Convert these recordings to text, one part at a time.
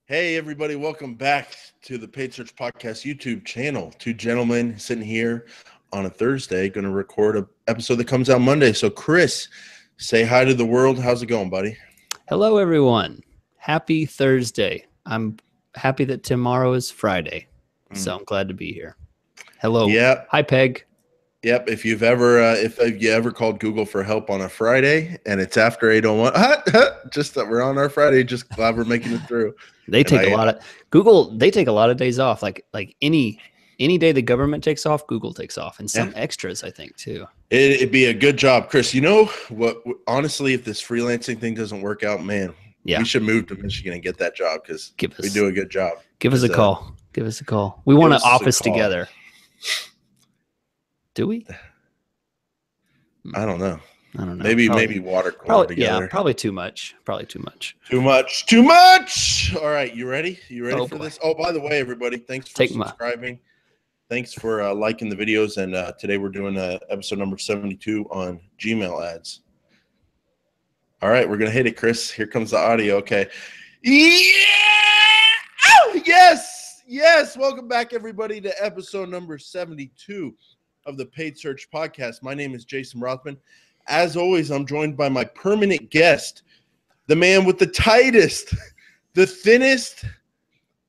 Hey, everybody. Welcome back to the Paid Search Podcast YouTube channel. Two gentlemen sitting here on a Thursday going to record an episode that comes out Monday. So, Chris, say hi to the world. How's it going, buddy? Hello, everyone. Happy Thursday. I'm happy that tomorrow is Friday, so I'm glad to be here. Hello. Yep. Hi, Peg. Yep. If you ever called Google for help on a Friday and it's after 8:01, just that we're on our Friday, just glad we're making it through. They take a lot of days off. Like any day the government takes off, Google takes off, and some extras, I think, too. It'd be a good job, Chris. You know what? Honestly, if this freelancing thing doesn't work out, man, we should move to Michigan and get that job because we do a good job. Give us a call. Give us a call. We want an office together. Do we? I don't know. Maybe water cooler together. Yeah, probably too much. Too much. All right, you ready? You ready for this? Oh, by the way, everybody, thanks for subscribing. Thanks for liking the videos. And today we're doing episode number 72 on Gmail ads. All right, we're going to hit it, Chris. Here comes the audio. Okay. Yeah! Oh, yes! Yes! Welcome back, everybody, to episode number 72 of the Paid Search Podcast. My name is Jason Rothman. As always, I'm joined by my permanent guest, the man with the tightest, the thinnest,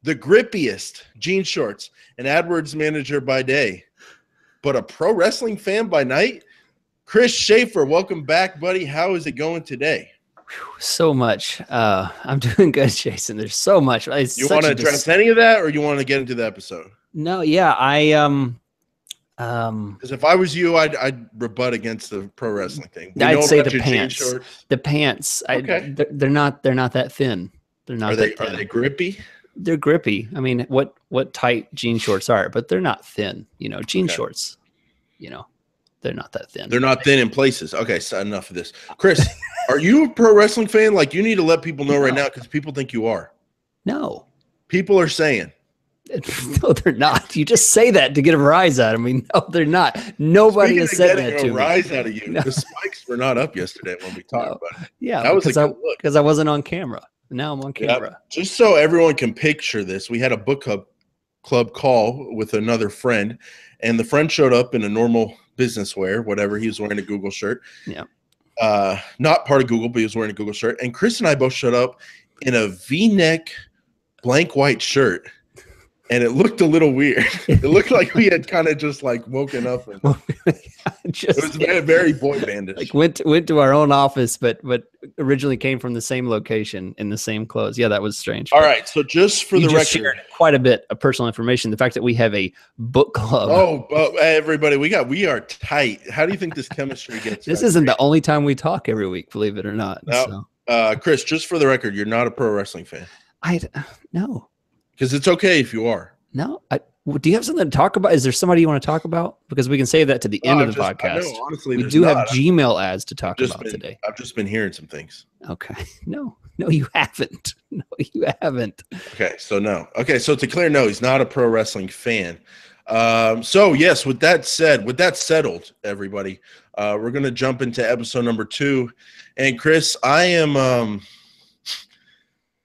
the grippiest jean shorts, an AdWords manager by day, but a pro wrestling fan by night, Chris Schaefer. Welcome back, buddy. How is it going today? So much. I'm doing good, Jason. There's so much. You want to address any of that, or you want to get into the episode? No, yeah, because if I was you, I'd rebut against the pro wrestling thing. I'd say the pants. The pants. Okay. They're not that thin. They're not. Are they grippy? They're grippy. I mean, what tight jean shorts are, but they're not thin. You know, jean shorts. You know, they're not that thin. They're not thin in places. Okay, so enough of this. Chris, are you a pro wrestling fan? Like, you need to let people know right now because people think you are. No. People are saying. No, they're not. You just say that to get a rise out of me. No, they're not. Nobody has said that to me. A rise out of you. No. The spikes were not up yesterday when we talked about it. Yeah, that was because I wasn't on camera. Now I'm on camera. Yep. Just so everyone can picture this, we had a book club call with another friend, and the friend showed up in a normal business wear, whatever. He was wearing a Google shirt. Yeah. Not part of Google, but he was wearing a Google shirt. And Chris and I both showed up in a V-neck blank white shirt. And it looked a little weird. It looked like we had kind of just like woken up. And it was very boy bandish. Like went to our own office, but originally came from the same location in the same clothes. Yeah, that was strange. All right, so just for the record, shared quite a bit of personal information. The fact that we have a book club. Oh, everybody, we are tight. How do you think this chemistry gets? This isn't the only time we talk every week, believe it or not. No. So. Chris, just for the record, you're not a pro wrestling fan. No. Because it's okay if you are. No. Do you have something to talk about? Is there somebody you want to talk about? Because we can save that to the end of the podcast. No, honestly, we do have Gmail ads to talk about today. I've just been hearing some things. Okay. No, you haven't. No, you haven't. Okay, so no. Okay, so to clear, no, he's not a pro wrestling fan. So yes, with that settled, everybody, we're going to jump into episode number 2. And Chris, I am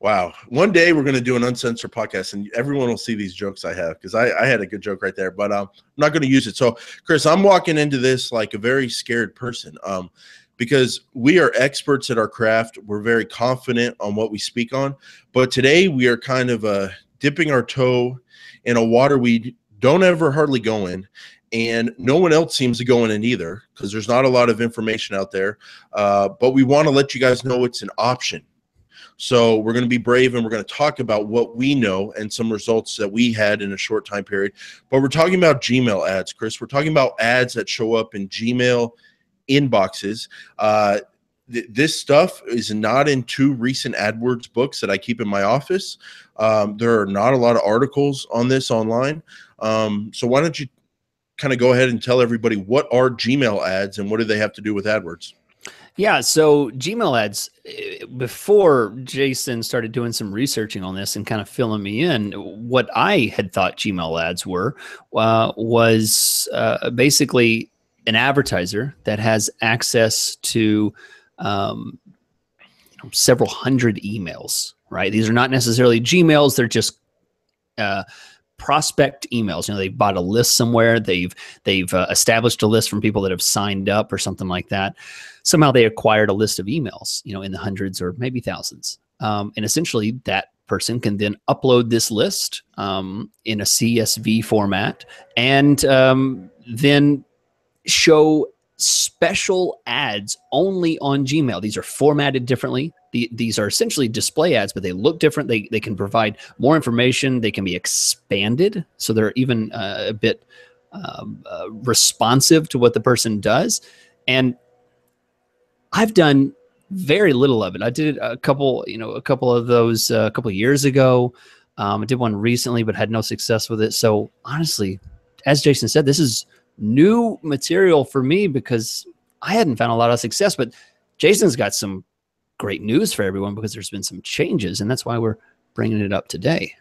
wow. One day we're going to do an uncensored podcast and everyone will see these jokes I have because I had a good joke right there, but I'm not going to use it. So, Chris, I'm walking into this like a very scared person because we are experts at our craft. We're very confident on what we speak on. But today we are kind of dipping our toe in a water we don't ever hardly go in. And no one else seems to go in it either because there's not a lot of information out there. But we want to let you guys know it's an option. So we're going to be brave and we're going to talk about what we know and some results that we had in a short time period. But we're talking about Gmail ads, Chris. We're talking about ads that show up in Gmail inboxes. This stuff is not in 2 recent AdWords books that I keep in my office. There are not a lot of articles on this online. So why don't you kind of go ahead and tell everybody what are Gmail ads and what do they have to do with AdWords? Yeah, so Gmail ads, before Jason started doing some researching on this and kind of filling me in, what I had thought Gmail ads were was basically an advertiser that has access to several hundred emails, right? These are not necessarily Gmails. They're just prospect emails. You know, they've bought a list somewhere. They've established a list from people that have signed up or something like that. Somehow they acquired a list of emails, you know, in the hundreds or maybe thousands. And essentially that person can then upload this list in a CSV format and then show special ads only on Gmail. These are formatted differently. These are essentially display ads, but they look different. They can provide more information. They can be expanded, so they're even a bit responsive to what the person does. And I've done very little of it. I did a couple of those a couple of years ago. I did one recently, but had no success with it. So honestly, as Jason said, this is new material for me because I hadn't found a lot of success. But Jason's got some great news for everyone because there's been some changes, and that's why we're bringing it up today.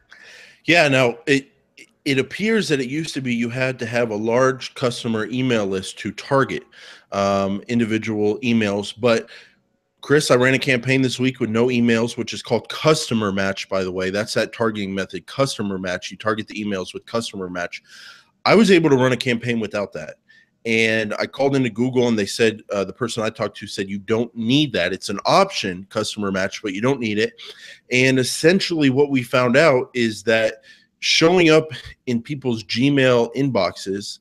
Yeah, now it appears that it used to be you had to have a large customer email list to target individual emails. But Chris, I ran a campaign this week with no emails, which is called Customer Match, by the way. That's that targeting method, Customer Match. You target the emails with Customer Match. I was able to run a campaign without that. And I called into Google and they said, the person I talked to said, you don't need that. It's an option, Customer Match, but you don't need it. And essentially what we found out is that showing up in people's Gmail inboxes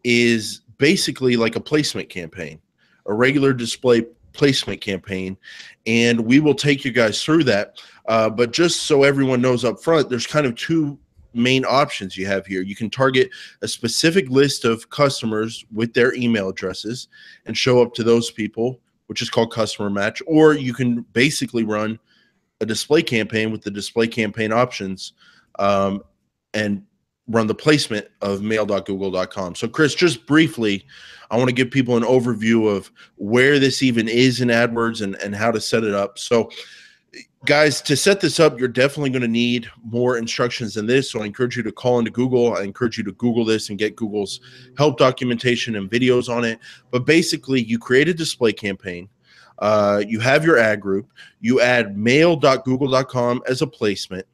is basically like a placement campaign, a regular display placement campaign. And we will take you guys through that. But just so everyone knows up front, there's kind of two main options you have here. You can target a specific list of customers with their email addresses and show up to those people, which is called Customer Match, or you can basically run a display campaign with the display campaign options and run the placement of mail.google.com. So Chris, just briefly, I want to give people an overview of where this even is in AdWords and how to set it up. So guys, to set this up, you're definitely going to need more instructions than this. So I encourage you to call into Google. I encourage you to Google this and get Google's help documentation and videos on it. But basically, you create a display campaign. You have your ad group. You add mail.google.com as a placement.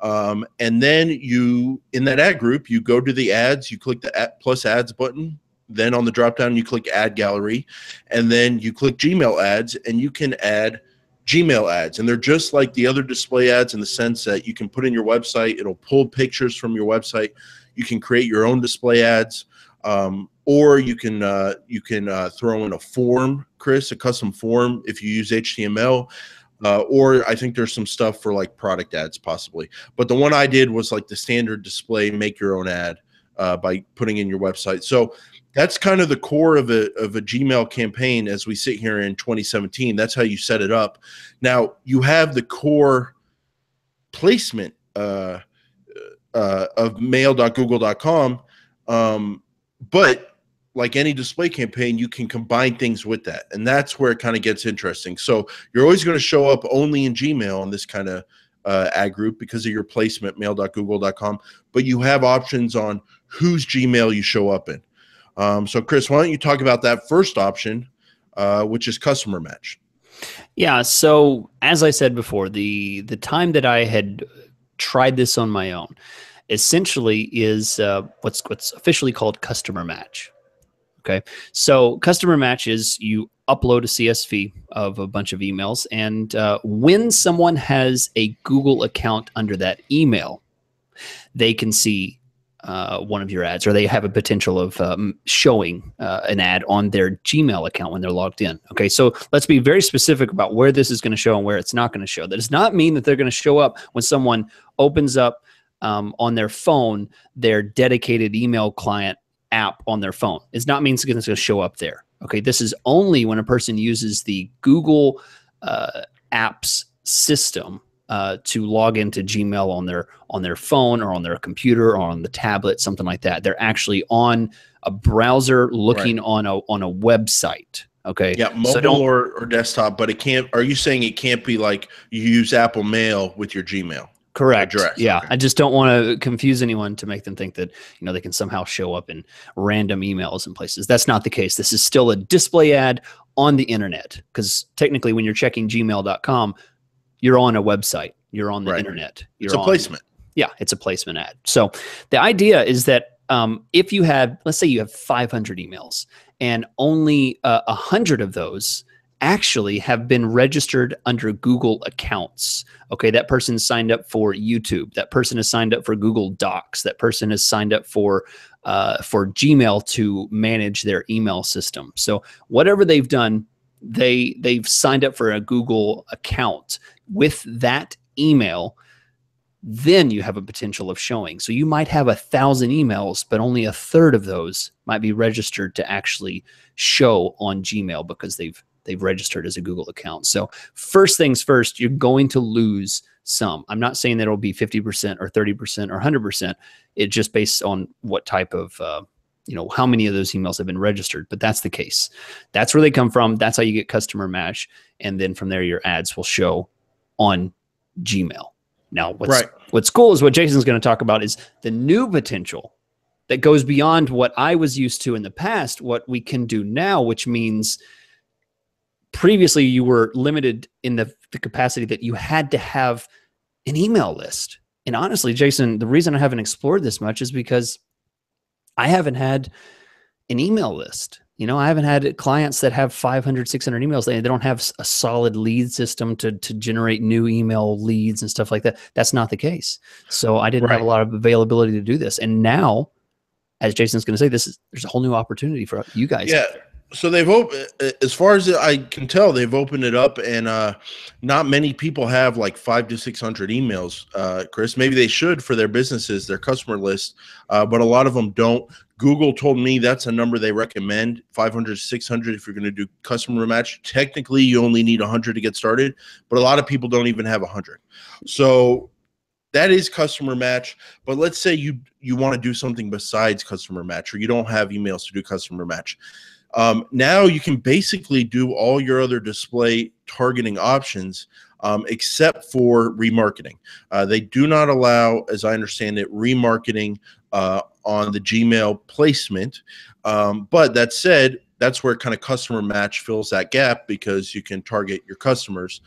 And then in that ad group, you go to the ads. You click the plus ads button. Then on the dropdown, you click Ad Gallery. And then you click Gmail ads, and you can add Gmail ads, and they're just like the other display ads in the sense that you can put in your website. It'll pull pictures from your website. You can create your own display ads, or you can throw in a form, Chris, a custom form if you use HTML, or I think there's some stuff for like product ads possibly. But the one I did was like the standard display, make your own ad by putting in your website. So that's kind of the core of a Gmail campaign as we sit here in 2017. That's how you set it up. Now, you have the core placement of mail.google.com, but like any display campaign, you can combine things with that. And that's where it kind of gets interesting. So you're always going to show up only in Gmail on this kind of ad group because of your placement, mail.google.com, but you have options on whose Gmail you show up in. So Chris, why don't you talk about that first option, which is Customer Match? Yeah. So as I said before, the time that I had tried this on my own essentially is what's officially called Customer Match. Okay. So Customer Match is you upload a CSV of a bunch of emails, and when someone has a Google account under that email, they can see one of your ads, or they have a potential of showing an ad on their Gmail account when they're logged in. Okay, so let's be very specific about where this is going to show and where it's not going to show. That does not mean that they're going to show up when someone opens up on their phone their dedicated email client app on their phone. It's not means it's going to show up there. Okay, this is only when a person uses the Google Apps system to log into Gmail on their phone or on their computer or on the tablet, something like that. They're actually on a browser looking on a website. Okay. Yeah, mobile or desktop, but it can't. Are you saying it can't be like you use Apple Mail with your Gmail? Correct. Address. Yeah. Okay. I just don't want to confuse anyone to make them think that, they can somehow show up in random emails and places. That's not the case. This is still a display ad on the internet, because technically when you're checking gmail.com, you're on a website. You're on the Right. internet. It's a placement. Yeah, it's a placement ad. So the idea is that if you have, let's say you have 500 emails and only 100 of those actually have been registered under Google accounts. Okay, that person signed up for YouTube. That person has signed up for Google Docs. That person has signed up for Gmail to manage their email system. So whatever they've done, they've signed up for a Google account with that email. Then you have a potential of showing. So you might have 1,000 emails, but only a third of those might be registered to actually show on Gmail because they've registered as a Google account. So first things first, you're going to lose some. I'm not saying that it'll be 50% or 30% or 100%. It's just based on what type of, how many of those emails have been registered, but that's the case. That's where they come from. That's how you get customer match. And then from there, your ads will show on Gmail. Now, what's cool is what Jason's going to talk about is the new potential that goes beyond what I was used to in the past, what we can do now, which means previously you were limited in the capacity that you had to have an email list. And honestly, Jason, the reason I haven't explored this much is because I haven't had an email list. I haven't had clients that have 500, 600 emails. They don't have a solid lead system to generate new email leads and stuff like that. That's not the case. So I didn't have a lot of availability to do this. And now, as Jason's going to say, there's a whole new opportunity for you guys. Yeah. So they've opened, as far as I can tell, they've opened it up, and not many people have like 500 to 600 emails, Chris. Maybe they should for their businesses, their customer list, but a lot of them don't. Google told me that's a number they recommend, 500 to 600 if you're going to do customer match. Technically, you only need 100 to get started, but a lot of people don't even have 100. So that is customer match. But let's say you want to do something besides customer match, or you don't have emails to do customer match. Now you can basically do all your other display targeting options except for remarketing. They do not allow, as I understand it, remarketing on the Gmail placement. But that said, that's where kind of customer match fills that gap, because you can target your customers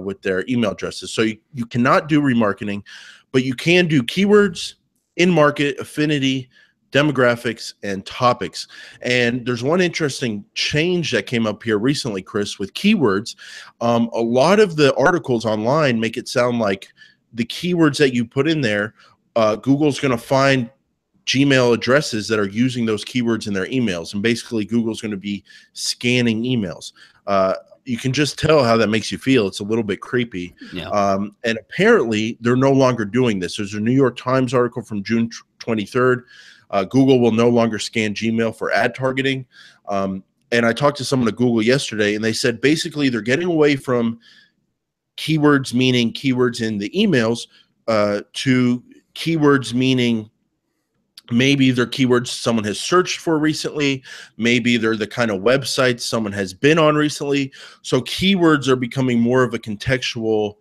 with their email addresses. So you cannot do remarketing, but you can do keywords, in-market, affinity, demographics, and topics. And there's one interesting change that came up here recently, Chris, with keywords. A lot of the articles online make it sound like the keywords that you put in there, Google's going to find Gmail addresses that are using those keywords in their emails. And basically, Google's going to be scanning emails. You can just tell how that makes you feel. It's a little bit creepy. Yeah. And apparently, they're no longer doing this. There's a New York Times article from June 23rd. Google will no longer scan Gmail for ad targeting. And I talked to someone at Google yesterday, and they said basically they're getting away from keywords, meaning keywords in the emails, to keywords meaning maybe they're keywords someone has searched for recently. Maybe they're the kind of websites someone has been on recently. So keywords are becoming more of a contextual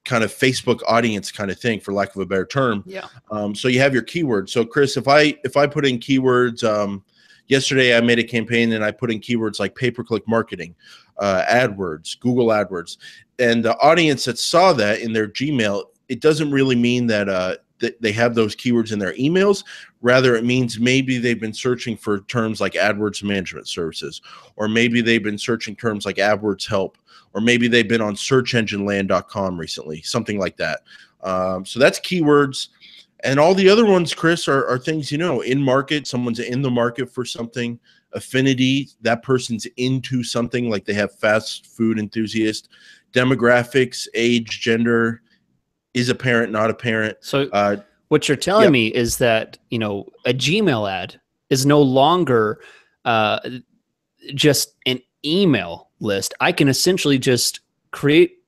kind of Facebook audience kind of thing, for lack of a better term. Yeah. So you have your keywords. So Chris, if I put in keywords, yesterday I made a campaign and I put in keywords like pay-per-click marketing, AdWords, Google AdWords, and the audience that saw that in their Gmail, it doesn't really mean that they have those keywords in their emails. Rather, it means maybe they've been searching for terms like AdWords management services, or maybe they've been searching terms like AdWords help, or maybe they've been on searchengineland.com recently, something like that. So that's keywords. And all the other ones, Chris, are things, in market, someone's in the market for something. Affinity, that person's into something, like they have fast food enthusiast. Demographics, age, gender, is a parent, not a parent. So what you're telling me is that, a Gmail ad is no longer just an email list. I can essentially just create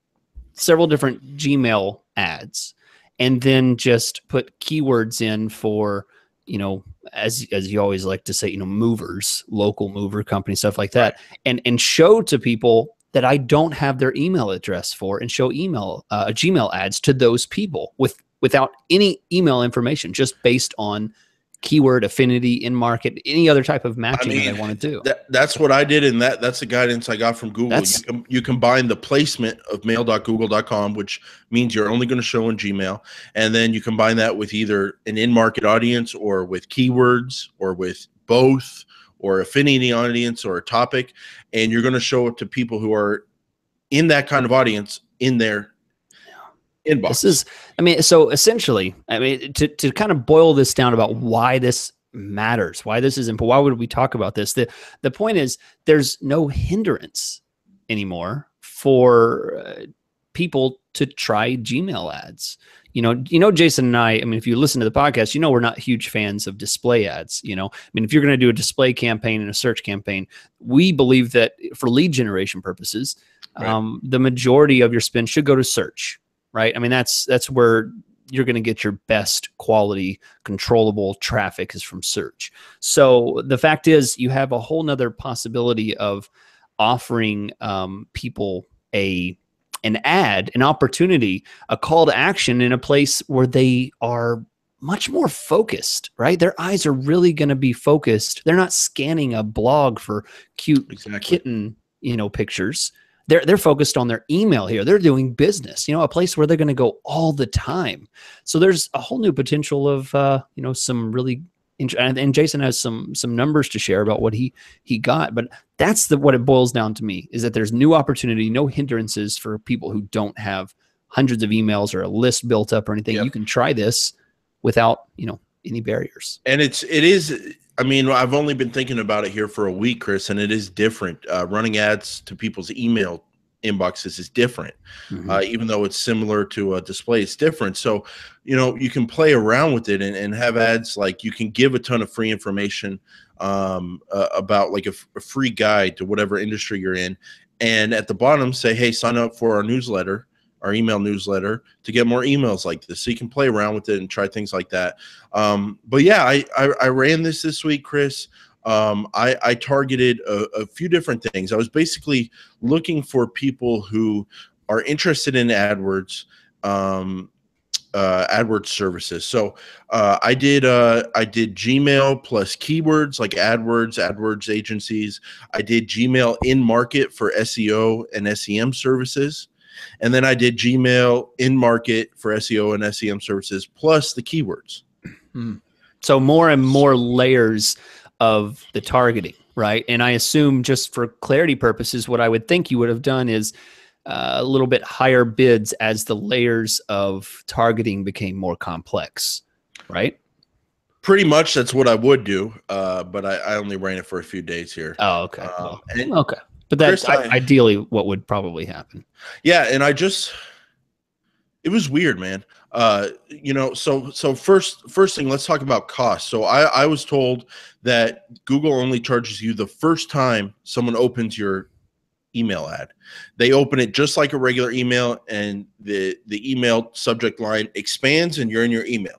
several different Gmail ads and then just put keywords in for, as you always like to say, movers, local mover company, stuff like that, and show to people that I don't have their email address for, and show Gmail ads to those people without any email information, just based on keyword affinity, in market, any other type of matching that I want to do. That's what I did, and that's the guidance I got from Google. You combine the placement of mail.google.com, which means you're only going to show in Gmail, and then you combine that with either an in-market audience or with keywords or with both, or affinity audience or a topic, and you're going to show it to people who are in that kind of audience in their inbox. This is, I mean, so essentially, I mean, to kind of boil this down about why this matters, why this is important, why would we talk about this? The point is, there's no hindrance anymore for people to try Gmail ads. You know, Jason and I mean, if you listen to the podcast, we're not huge fans of display ads. I mean, if you're going to do a display campaign and a search campaign, we believe that for lead generation purposes, right, the majority of your spend should go to search, right? I mean, that's where you're going to get your best quality controllable traffic is from search. So the fact is, you have a whole nother possibility of offering people an ad, an opportunity, a call to action in a place where they are much more focused, right? Their eyes are really going to be focused. They're not scanning a blog for cute kitten, pictures. They're focused on their email here. They're doing business, a place where they're going to go all the time. So there's a whole new potential of, some really, and Jason has some numbers to share about what he got, but that's what it boils down to me, is that there's new opportunity, no hindrances for people who don't have hundreds of emails or a list built up or anything. Yep. You can try this without, any barriers. And it is, I mean, I've only been thinking about it here for a week, Chris, and it is different. Running ads to people's email inboxes is different. Even though it's similar to a display, it's different. So, you can play around with it and have ads, like you can give a ton of free information about like a free guide to whatever industry you're in. And at the bottom say, hey, sign up for our newsletter, our email newsletter, to get more emails like this. So you can play around with it and try things like that. But yeah, I ran this week, Chris. I targeted a few different things. I was basically looking for people who are interested in AdWords, AdWords services. So I did Gmail plus keywords like AdWords agencies. I did Gmail in market for SEO and SEM services. And then I did Gmail in market for SEO and SEM services plus the keywords. So more and more layers of the targeting, right? And I assume, just for clarity purposes, what I would think you would have done is a little bit higher bids as the layers of targeting became more complex, right? Pretty much that's what I would do, but I only ran it for a few days here. Oh, okay. Okay. But that's ideally what would probably happen. Yeah, and it was weird, man. So first thing, let's talk about cost. So I was told that Google only charges you the first time someone opens your email ad. They open it just like a regular email, and the email subject line expands and you're in your email.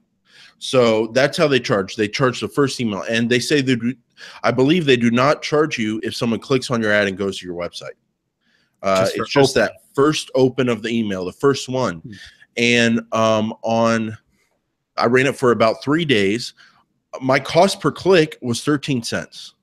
So that's how they charge. They charge the first email, and they say I believe they do not charge you if someone clicks on your ad and goes to your website. It's just that first open of the email, the first one. And I ran it for about 3 days. My cost per click was 13 cents.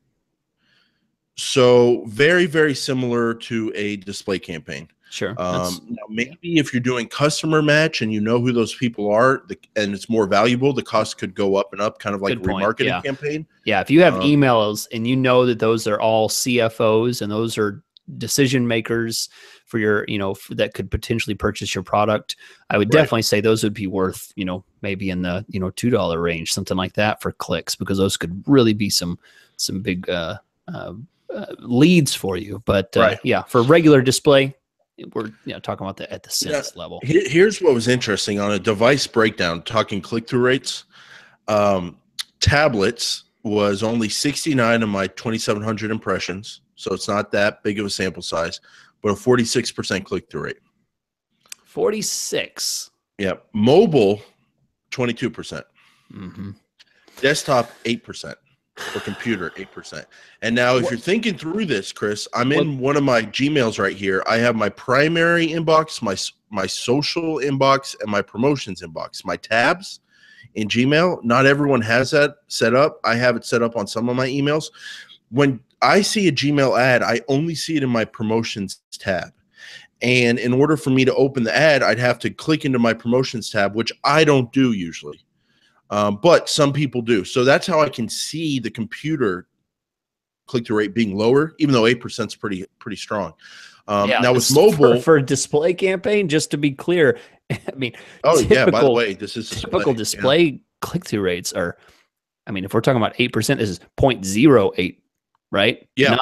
So very, very similar to a display campaign. Sure. Now maybe if you're doing customer match and you know who those people are, and it's more valuable, the cost could go up and up, kind of like a remarketing campaign. Yeah. If you have emails and you know that those are all CFOs and those are decision makers for your, that could potentially purchase your product, I would definitely say those would be worth, maybe in the, $2 range, something like that for clicks, because those could really be some big leads for you. But yeah, for regular display, we're talking about at the cents level. Here's what was interesting on a device breakdown, talking click-through rates. Tablets was only 69 of my 2,700 impressions. So it's not that big of a sample size, but a 46% click-through rate. 46. Yeah. Mobile, 22%. Desktop, 8%. For computer, 8%. And now if you're thinking through this, Chris, I'm in one of my Gmails right here. I have my primary inbox, my social inbox, and my promotions inbox. My tabs, in Gmail. Not everyone has that set up. I have it set up on some of my emails. When I see a Gmail ad, I only see it in my promotions tab. And in order for me to open the ad, I'd have to click into my promotions tab, which I don't do usually. But some people do. So that's how I can see the computer click-through rate being lower, even though 8% is pretty strong. Now with mobile for a display campaign, just to be clear, I mean, yeah, by the way, this is typical display click-through rates are, I mean, if we're talking about 8%, this is 0.08, right? Yeah,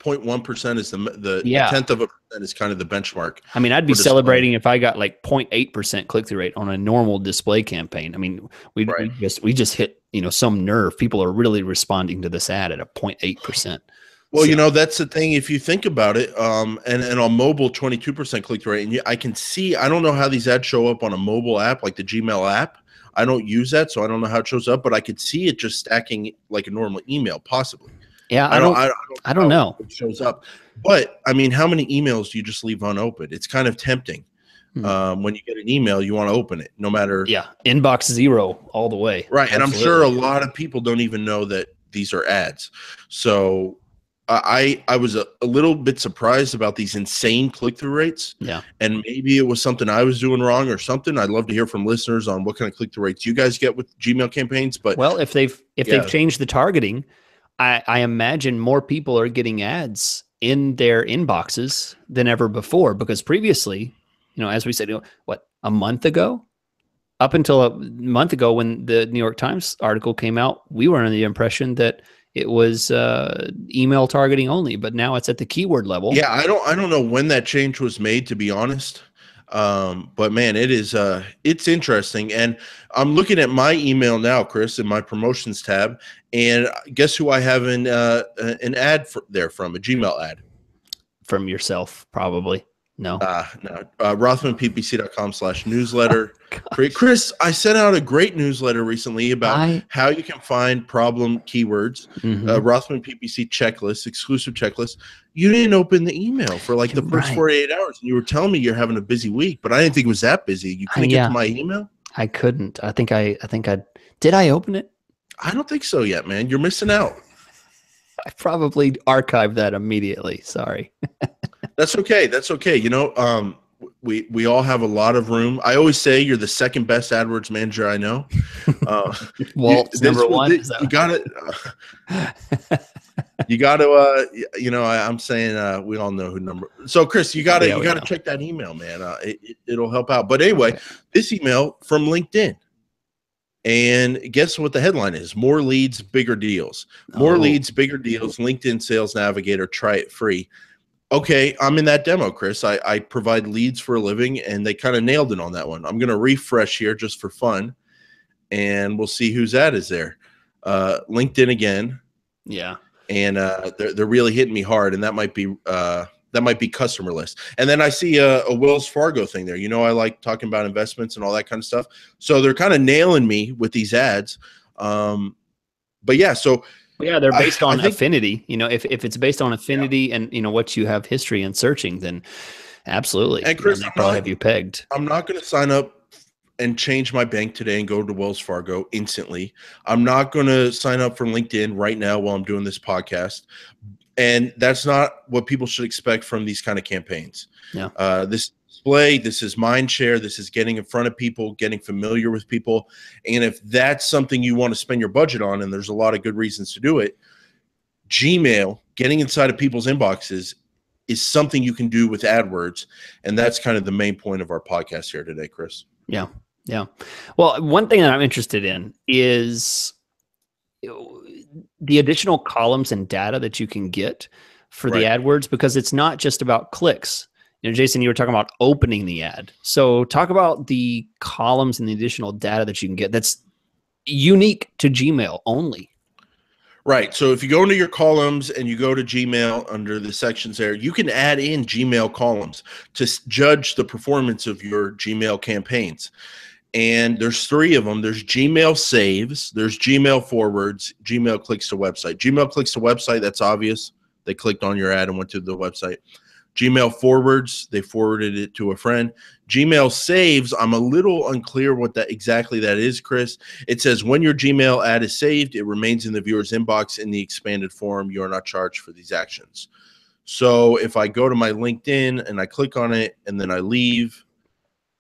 0.1% is the tenth of a percent is kind of the benchmark. I mean, I'd be celebrating if I got like 0.8% click-through rate on a normal display campaign. I mean, we just hit, some nerve. People are really responding to this ad at a 0.8%. Well, so, that's the thing. If you think about it, and on mobile, 22% click-through rate, and I can see. I don't know how these ads show up on a mobile app like the Gmail app. I don't use that, so I don't know how it shows up. But I could see it just stacking like a normal email, possibly. Yeah, I don't know. It shows up, but I mean, how many emails do you just leave unopened? It's kind of tempting. When you get an email, you want to open it, no matter. Yeah, inbox 0 all the way. Right, and I'm sure a lot of people don't even know that these are ads. So I was a little bit surprised about these insane click-through rates. Yeah, and maybe it was something I was doing wrong or something. I'd love to hear from listeners on what kind of click-through rates you guys get with Gmail campaigns. But well, if they've changed the targeting, I imagine more people are getting ads in their inboxes than ever before, because previously, as we said, a month ago, up until a month ago when the New York Times article came out, we were under the impression that it was email targeting only, but now it's at the keyword level. Yeah, I don't know when that change was made, to be honest. But man, it's interesting. And I'm looking at my email now, Chris, in my promotions tab, and guess who I have an ad there from, a Gmail ad? From yourself, probably. No. No. RothmanPPC.com/newsletter. Chris, I sent out a great newsletter recently about how you can find problem keywords. Rothman PPC checklist, exclusive checklist. You didn't open the email for like the first 48 hours. And you were telling me you're having a busy week, but I didn't think it was that busy. You couldn't get to my email? I couldn't. I think I did I open it? I don't think so yet, man. You're missing out. I probably archived that immediately. Sorry. That's okay. That's okay. We all have a lot of room. I always say you're the second best AdWords manager I know. Walt's number one. You got it. You got to. I'm saying we all know who number. So Chris, you got to check that email, man. It'll help out. But anyway, this email from LinkedIn. And guess what the headline is? More leads, bigger deals. More leads, bigger deals. LinkedIn Sales Navigator. Try it free. Okay, I'm in that demo, Chris. I provide leads for a living, and they kind of nailed it on that one. I'm going to refresh here just for fun, and we'll see whose ad is there. LinkedIn again. Yeah. And they're really hitting me hard, and that might be customer list. And then I see a Wells Fargo thing there. I like talking about investments and all that kind of stuff. So they're kind of nailing me with these ads. But yeah, so they're based on affinity. If it's based on affinity and what you have history in searching, then absolutely. And Chris, they probably have you pegged. I'm not going to sign up and change my bank today and go to Wells Fargo instantly. I'm not going to sign up for LinkedIn right now while I'm doing this podcast. And that's not what people should expect from these kind of campaigns. Yeah. This display, this is mind share, this is getting in front of people, getting familiar with people. And if that's something you want to spend your budget on, and there's a lot of good reasons to do it, Gmail, getting inside of people's inboxes, is something you can do with AdWords. And that's kind of the main point of our podcast here today, Chris. Yeah. Yeah. Well, one thing that I'm interested in is the additional columns and data that you can get for the AdWords, because it's not just about clicks. Jason, you were talking about opening the ad. So talk about the columns and the additional data that you can get that's unique to Gmail only. Right. So if you go into your columns and you go to Gmail under the sections there, you can add in Gmail columns to judge the performance of your Gmail campaigns. And there's 3 of them. There's Gmail saves, there's Gmail forwards, Gmail clicks to website. Gmail clicks to website, that's obvious. They clicked on your ad and went to the website. Gmail forwards, they forwarded it to a friend. Gmail saves, I'm a little unclear what that exactly that is, Chris. It says when your Gmail ad is saved, it remains in the viewer's inbox in the expanded form. You are not charged for these actions. So if I go to my LinkedIn and I click on it and then I leave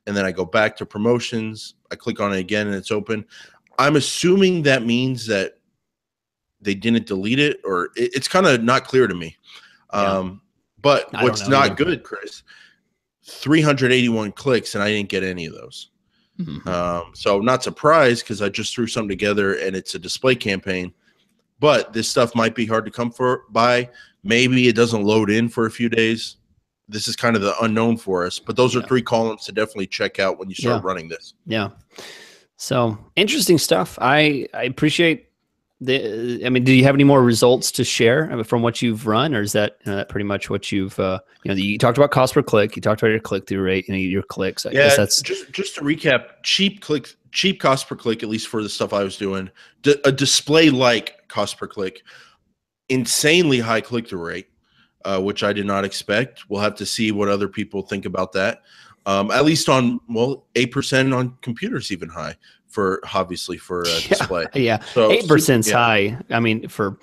and then I go back to promotions, I click on it again and it's open. I'm assuming that means that they didn't delete it, or it's kind of not clear to me. Yeah. But what's not either. good, Chris, 381 clicks, and I didn't get any of those. So not surprised because I just threw something together and it's a display campaign. But this stuff might be hard to come by. Maybe it doesn't load in for a few days. This is kind of the unknown for us. But those are 3 columns to definitely check out when you start running this. Yeah. So interesting stuff. I appreciate the. I mean, do you have any more results to share from what you've run, or is that that pretty much what you've? You talked about cost per click. You talked about your click through rate. Your clicks. I guess that's just to recap. Cheap cost per click, at least for the stuff I was doing. A display like cost per click, insanely high click through rate, which I did not expect. We'll have to see what other people think about that. At least on 8% on computers, even high for obviously for display. Yeah, so 8% high. I mean, for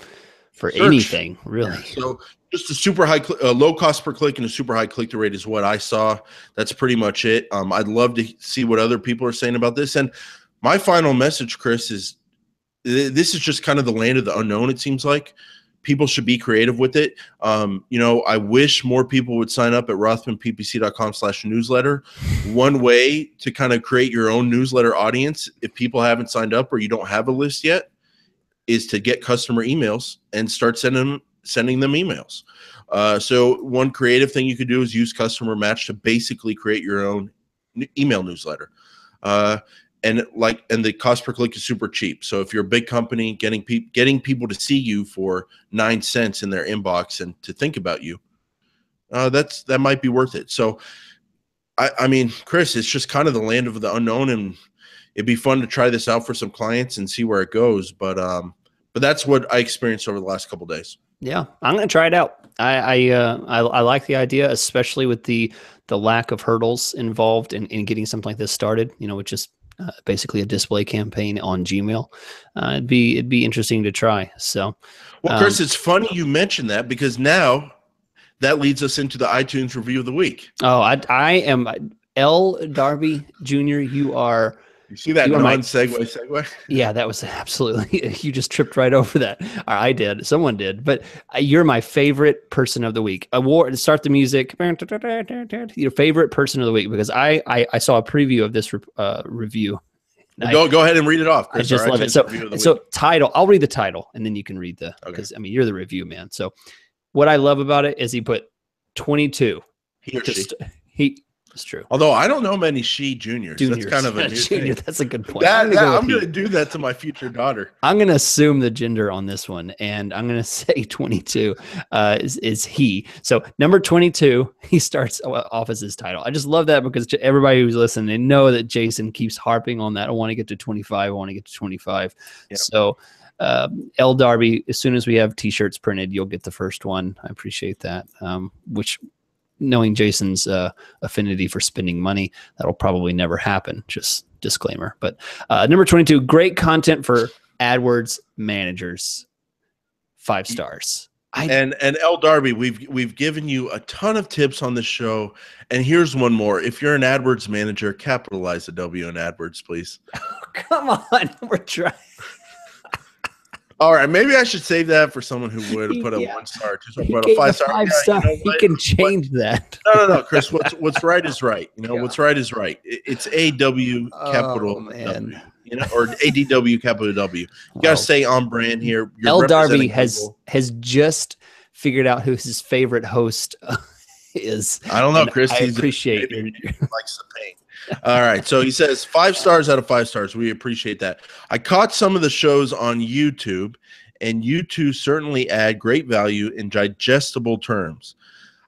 search, anything really. So just a super high, low cost per click and a super high click through rate is what I saw. That's pretty much it. I'd love to see what other people are saying about this. And my final message, Chris, is this is just kind of the land of the unknown. It seems like people should be creative with it. I wish more people would sign up at rothmanppc.com/newsletter. One way to kind of create your own newsletter audience, if people haven't signed up or you don't have a list yet, is to get customer emails and start sending them emails. So one creative thing you could do is use Customer Match to basically create your own email newsletter. And the cost per click is super cheap. So if you're a big company, getting people to see you for 9 cents in their inbox and to think about you, that might be worth it. So, I mean, Chris, it's just kind of the land of the unknown, and it'd be fun to try this out for some clients and see where it goes. But that's what I experienced over the last couple of days. Yeah, I'm gonna try it out. I like the idea, especially with the lack of hurdles involved in getting something like this started. With just basically a display campaign on Gmail. It'd be interesting to try. So, well, Chris, it's funny you mentioned that because now that leads us into the iTunes review of the week. Oh, I am L. Darby Jr. You are. You see that segue? Yeah, that was absolutely. You just tripped right over that. Or I did. Someone did. But you're my favorite person of the week. Award. Start the music. Your favorite person of the week, because I saw a preview of this review. Go ahead and read it off, Chris. I just love it. So title. I'll read the title, and then you can read because I mean you're the review man. So what I love about it is he put 22. He or she. It's true. Although I don't know many she juniors. That's kind of a new junior. thing. That's a good point. I'm going to do that to my future daughter. I'm going to assume the gender on this one, and I'm going to say 22 is he. So number 22, he starts off as his title. I just love that because to everybody who's listening, they know that Jason keeps harping on that. I want to get to 25. I want to get to 25. Yep. So L. Darby, as soon as we have T-shirts printed, you'll get the first one. I appreciate that. Which, knowing Jason's affinity for spending money, that'll probably never happen. Just disclaimer. But number 22, great content for AdWords managers. 5 stars. And L. Darby, we've given you a ton of tips on the show, and here's one more. If you're an AdWords manager, capitalize the W in AdWords, please. Oh, come on, we're trying. All right, maybe I should save that for someone who would put a 1 star, 2 star, but a 5 star. 5 star. He can change that. No, Chris. What's right is right. What's right is right. It's AW capital W, or ADW capital W. You gotta stay on brand here. L. Darby has just figured out who his favorite host is. I don't know, Chris. I appreciate it. He likes the pain. All right. So he says 5 stars out of 5 stars. We appreciate that. I caught some of the shows on YouTube, and you two certainly add great value in digestible terms.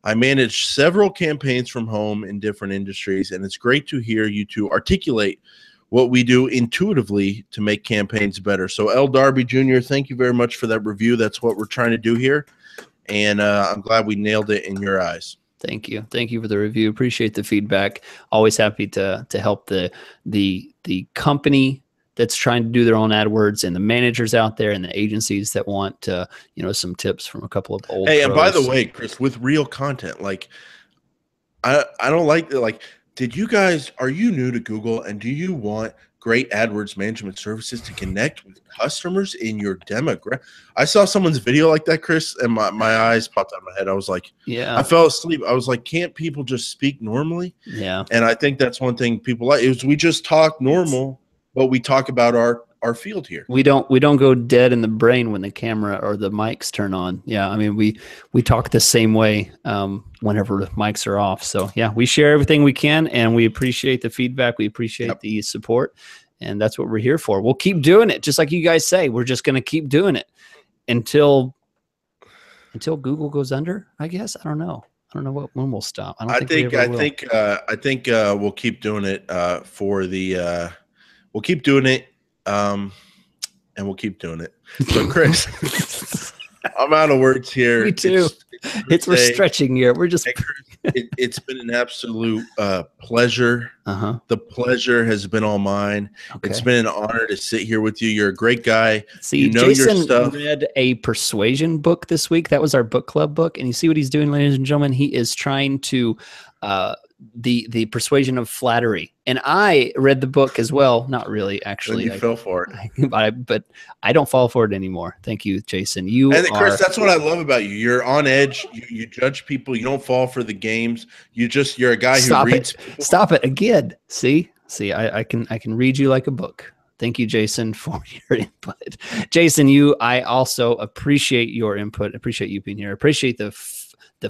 I manage several campaigns from home in different industries, and it's great to hear you two articulate what we do intuitively to make campaigns better. So L. Darby Jr., thank you very much for that review. That's what we're trying to do here, and I'm glad we nailed it in your eyes. Thank you. Thank you for the review. Appreciate the feedback. Always happy to help the company that's trying to do their own AdWords, and the managers out there and the agencies that want some tips from a couple of old Hey, pros. and by the way, Chris, with real content, like I don't like are you new to Google, and do you want great AdWords management services to connect with customers in your demographic? I saw someone's video like that, Chris, and my eyes popped out of my head. I was like, yeah, I fell asleep. I was like, can't people just speak normally? Yeah. And I think that's one thing people like is we just talk normal, but we talk about our field here. We don't go dead in the brain when the camera or the mics turn on. Yeah, I mean we talk the same way whenever the mics are off. So yeah, we share everything we can, and we appreciate the feedback. We appreciate the support, and that's what we're here for. We'll keep doing it, just like you guys say. We're just going to keep doing it until Google goes under, I guess. I don't know when we'll stop. I think we'll keep doing it we'll keep doing it. And we'll keep doing it. So, Chris, I'm out of words here. Me too. We're stretching here. We're just. Hey, Chris, it's been an absolute pleasure. The pleasure has been all mine. Okay. It's been an honor to sit here with you. You're a great guy. See, Jason read a persuasion book this week. That was our book club book, and you see what he's doing, ladies and gentlemen. He is trying to. The persuasion of flattery, and I read the book as well. Not really, actually. You fell for it, but I don't fall for it anymore. Thank you, Jason. Chris, that's what I love about you. You're on edge. You judge people. You don't fall for the games. You're a guy who reads. Stop it again. See, I can read you like a book. Thank you, Jason, for your input. Jason, I also appreciate your input. Appreciate you being here. Appreciate the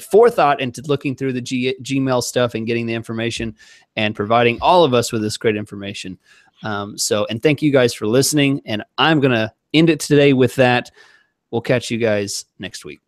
forethought into looking through the Gmail stuff and getting the information and providing all of us with this great information. And thank you guys for listening. And I'm going to end it today with that. We'll catch you guys next week.